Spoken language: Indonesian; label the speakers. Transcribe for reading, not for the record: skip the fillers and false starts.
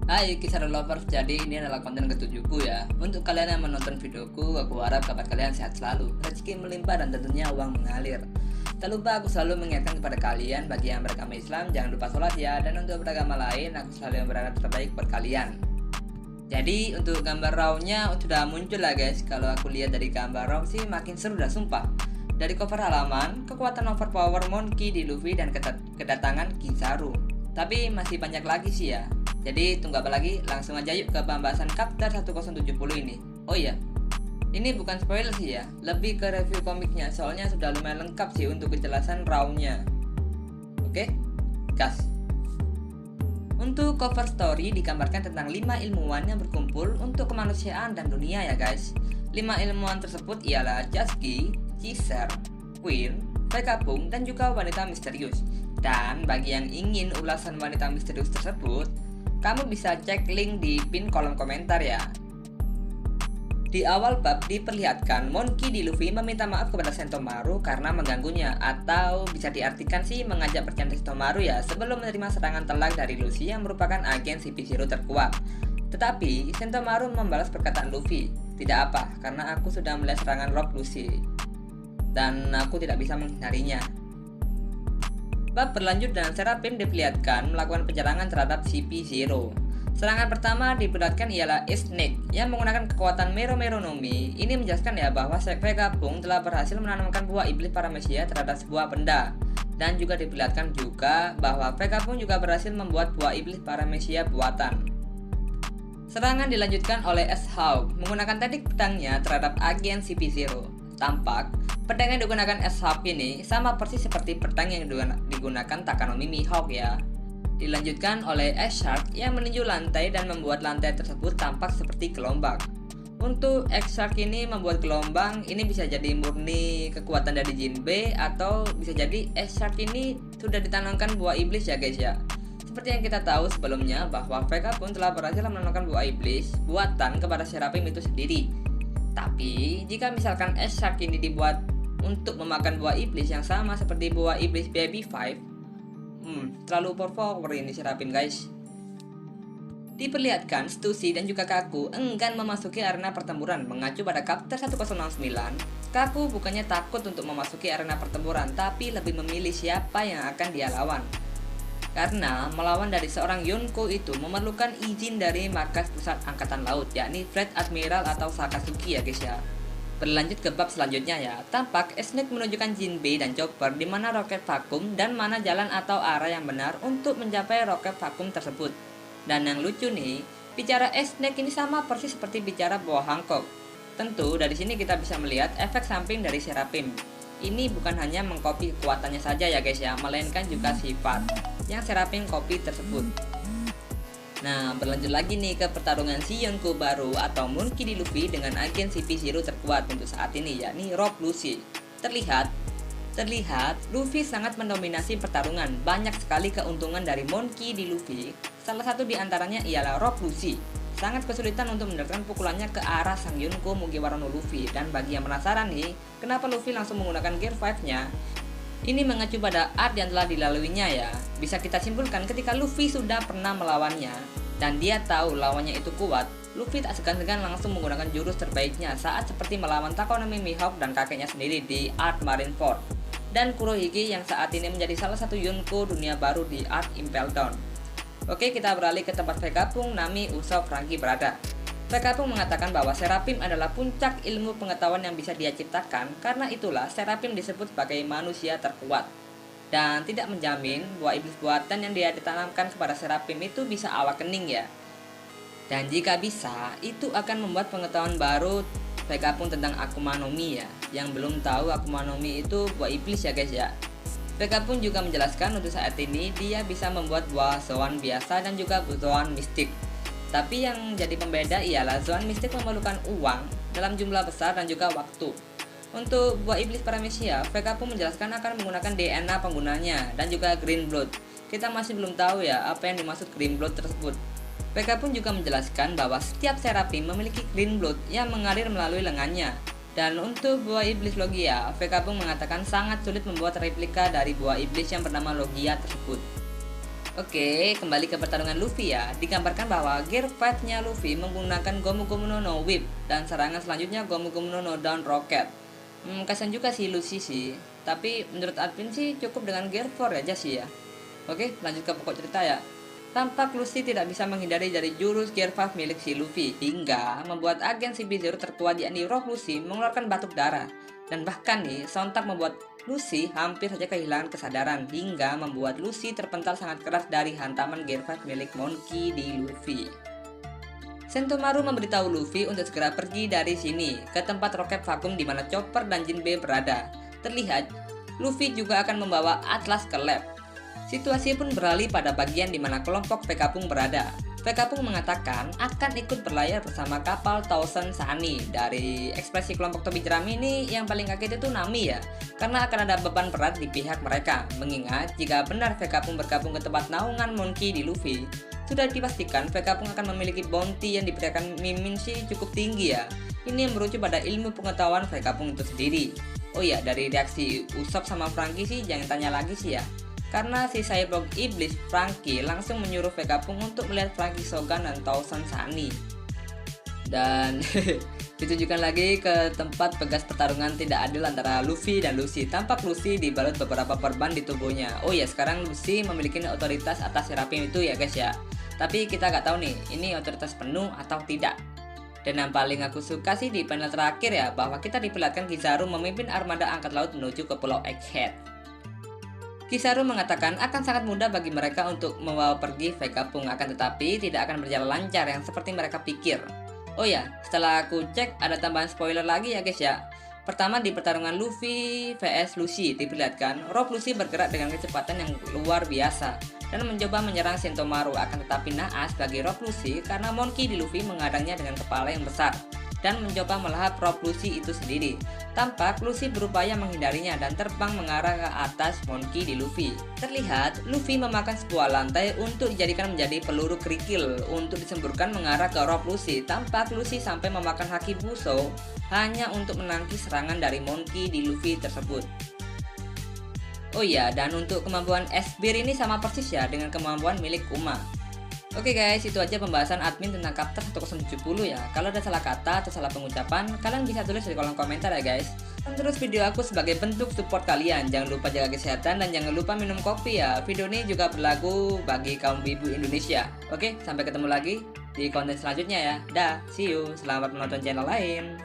Speaker 1: Hai kisah lovers, jadi ini adalah konten ketujuhku ya. Untuk kalian yang menonton videoku, aku harap kabar kalian sehat selalu, rezeki melimpah dan tentunya uang mengalir. Tak lupa aku selalu mengingatkan kepada kalian, bagi yang beragama Islam jangan lupa sholat ya. Dan untuk beragama lain, aku selalu yang berharap terbaik buat kalian. Jadi untuk gambar rawnya sudah muncul lah guys. Kalau aku lihat dari gambar raw sih makin seru dah sumpah. Dari cover halaman, kekuatan overpower Monkey di Luffy dan kedatangan Kizaru. Tapi masih banyak lagi sih ya. Jadi tunggu apa lagi, langsung aja yuk ke pembahasan chapter 1070 ini. Oh iya, ini bukan spoiler sih ya, lebih ke review komiknya, soalnya sudah lumayan lengkap sih untuk kejelasan raw-nya. Oke, gas. Untuk cover story digambarkan tentang 5 ilmuwan yang berkumpul untuk kemanusiaan dan dunia ya guys. 5 ilmuwan tersebut ialah Jasky, Caesar, Queen, Vegapunk, dan juga wanita misterius. Dan bagi yang ingin ulasan wanita misterius tersebut, kamu bisa cek link di pin kolom komentar ya. Di awal bab diperlihatkan Monkey D. Luffy meminta maaf kepada Sentomaru karena mengganggunya, atau bisa diartikan sih mengajak bercanda Sentomaru ya sebelum menerima serangan telak dari Luffy yang merupakan agen CP0 terkuat. Tetapi Sentomaru membalas perkataan Luffy, "Tidak apa, karena aku sudah melihat serangan Rock Lucy dan aku tidak bisa menghindarinya." Bab berlanjut dan Seraphim diperlihatkan melakukan penyerangan terhadap CP0. Serangan pertama diperlihatkan ialah Snake yang menggunakan kekuatan Mero Mero no Mi. Ini menjelaskan ya bahwa Vegapunk telah berhasil menanamkan buah iblis paramecia terhadap sebuah benda. Dan juga diperlihatkan juga bahwa Vegapunk juga berhasil membuat buah iblis paramecia buatan. Serangan dilanjutkan oleh S-Hawk menggunakan teknik pedangnya terhadap agen CP0. Tampak pedang yang digunakan S-Hawk ini sama persis seperti pedang yang digunakan Takanomi Mihawk ya. Dilanjutkan oleh X-Shark yang meninju lantai dan membuat lantai tersebut tampak seperti gelombang. Untuk X-Shark ini membuat gelombang ini bisa jadi murni kekuatan dari Jinbe, atau bisa jadi X-Shark ini sudah ditanamkan buah iblis ya guys ya. Seperti yang kita tahu sebelumnya bahwa Vegapunk telah berhasil menanamkan buah iblis buatan kepada Seraphim itu sendiri. Tapi jika misalkan S-Shark ini dibuat untuk memakan buah iblis yang sama seperti buah iblis Baby 5, terlalu overpower ini Seraphim guys. Diperlihatkan Stussy dan juga Kaku enggan memasuki arena pertempuran. Mengacu pada chapter 1069, Kaku bukannya takut untuk memasuki arena pertempuran, tapi lebih memilih siapa yang akan dia lawan. Karena melawan dari seorang Yonko itu memerlukan izin dari markas pusat angkatan laut, yakni Fleet Admiral atau Sakatsuki ya guys ya. Berlanjut ke bab selanjutnya ya, tampak Snake menunjukkan Jinbe dan Chopper di mana roket vakum dan mana jalan atau arah yang benar untuk mencapai roket vakum tersebut. Dan yang lucu nih, bicara Snake ini sama persis seperti bicara Boa Hancock. Tentu dari sini kita bisa melihat efek samping dari Seraphim. Ini bukan hanya mengcopy kekuatannya saja ya guys ya, melainkan juga sifat yang Seraphim copy tersebut. Nah, berlanjut lagi nih ke pertarungan si Yonko baru atau Monkey D. Luffy dengan agen CP0 terkuat untuk saat ini, yakni Rock Lucy. Terlihat Luffy sangat mendominasi pertarungan. Banyak sekali keuntungan dari Monkey D. Luffy. Salah satu di antaranya ialah Rock Lucy. Sangat kesulitan untuk mendapatkan pukulannya ke arah sang Yonko Mugiwara no Luffy. Dan bagi yang penasaran nih, kenapa Luffy langsung menggunakan Gear 5-nya? Ini mengacu pada art yang telah dilaluinya ya. Bisa kita simpulkan ketika Luffy sudah pernah melawannya dan dia tahu lawannya itu kuat, Luffy tak segan-segan langsung menggunakan jurus terbaiknya saat seperti melawan Takanomi Mihawk dan kakeknya sendiri di Art Marineford, dan Kurohige yang saat ini menjadi salah satu Yonko dunia baru di Art Impel Down. Oke, kita beralih ke tempat Vegapunk, Nami, Usopp, Franky berada. Vegapunk mengatakan bahwa Seraphim adalah puncak ilmu pengetahuan yang bisa dia ciptakan, karena itulah Seraphim disebut sebagai manusia terkuat. Dan tidak menjamin buah iblis buatan yang dia ditanamkan kepada Seraphim itu bisa awakening ya. Dan jika bisa, itu akan membuat pengetahuan baru Vegapunk tentang Akuma no Mi ya. Yang belum tahu Akuma no Mi itu buah iblis ya guys ya. Vegapunk juga menjelaskan untuk saat ini dia bisa membuat buah Zoan biasa dan juga Zoan mistik. Tapi yang jadi pembeda ialah Zoan mistik memerlukan uang dalam jumlah besar dan juga waktu. Untuk buah iblis paramecia, Vegapunk menjelaskan akan menggunakan DNA penggunanya dan juga Green Blood. Kita masih belum tahu ya apa yang dimaksud Green Blood tersebut. Vegapunk juga menjelaskan bahwa setiap Seraphim memiliki Green Blood yang mengalir melalui lengannya. Dan untuk buah iblis Logia, Vegapunk mengatakan sangat sulit membuat replika dari buah iblis yang bernama Logia tersebut. Oke, kembali ke pertarungan Luffy ya. Digambarkan bahwa Gear 5-nya Luffy menggunakan Gomu Gomu no No Whip dan serangan selanjutnya Gomu Gomu no No Down Rocket. Kasian juga sih Luffy sih. Tapi menurut admin sih cukup dengan Gear 4 aja sih ya. Oke, lanjut ke pokok cerita ya. Tampak Luffy tidak bisa menghindari dari jurus Gear 5 milik si Luffy, hingga membuat agen CP0 terkuat yakni Rock Luffy mengeluarkan batuk darah. Dan bahkan nih, sontak membuat Luffy hampir saja kehilangan kesadaran, hingga membuat Luffy terpental sangat keras dari hantaman Gear 5 milik Monkey D. Luffy. Sentomaru memberitahu Luffy untuk segera pergi dari sini ke tempat roket vakum di mana Chopper dan Jinbe berada. Terlihat, Luffy juga akan membawa Atlas ke lab. Situasi pun beralih pada bagian di mana kelompok Vegapunk berada. Vegapunk mengatakan akan ikut berlayar bersama kapal Thousand Sunny. Dari ekspresi kelompok Tobi Jerami ini, yang paling kaget itu Nami ya, karena akan ada beban berat di pihak mereka. Mengingat jika benar Vegapunk bergabung ke tempat naungan Monkey D. Luffy, sudah dipastikan Vegapunk akan memiliki bounty yang diberikan Mimin sih cukup tinggi ya. Ini yang merujuk pada ilmu pengetahuan Vegapunk itu sendiri. Oh ya, dari reaksi Usopp sama Franky sih jangan tanya lagi sih ya. Karena si cyborg iblis Franky langsung menyuruh Vegapunk untuk melihat Franky Shogun dan Thousand Sunny. Dan ditunjukkan lagi ke tempat bekas pertarungan tidak adil antara Luffy dan Lucy. Tampak Lucy dibalut beberapa perban di tubuhnya. Oh ya, sekarang Lucy memiliki otoritas atas Seraphim itu ya guys ya. Tapi kita nggak tahu nih, ini otoritas penuh atau tidak. Dan yang paling aku suka sih di panel terakhir ya, bahwa kita diperlihatkan Kizaru memimpin armada angkat laut menuju ke Pulau Egghead. Kizaru mengatakan akan sangat mudah bagi mereka untuk membawa pergi Vegapunk, akan tetapi tidak akan berjalan lancar yang seperti mereka pikir. Oh ya, setelah aku cek ada tambahan spoiler lagi ya guys ya. Pertama, di pertarungan Luffy vs Lucy diperlihatkan Rob Lucy bergerak dengan kecepatan yang luar biasa dan mencoba menyerang Sentomaru, akan tetapi naas bagi Rob Lucy karena Monkey D. Luffy menghadangnya dengan kepala yang besar dan mencoba melahap Rob Lucy itu sendiri. Tampak Lucy berupaya menghindarinya dan terbang mengarah ke atas Monkey D. Luffy. Terlihat Luffy memakan sebuah lantai untuk dijadikan menjadi peluru kerikil untuk disemburkan mengarah ke Rob Lucy. Tampak Lucy sampai memakan haki Busou hanya untuk menangkis serangan dari Monkey D. Luffy tersebut. Oh iya, dan untuk kemampuan S-Bear ini sama persis ya dengan kemampuan milik Kuma. Oke guys, itu aja pembahasan admin tentang Chapter 1070 ya. Kalau ada salah kata atau salah pengucapan, kalian bisa tulis di kolom komentar ya guys. Dan terus video aku sebagai bentuk support kalian. Jangan lupa jaga kesehatan dan jangan lupa minum kopi ya. Video ini juga berlaku bagi kaum ibu Indonesia. Oke, sampai ketemu lagi di konten selanjutnya ya. Dah, see you. Selamat menonton channel lain.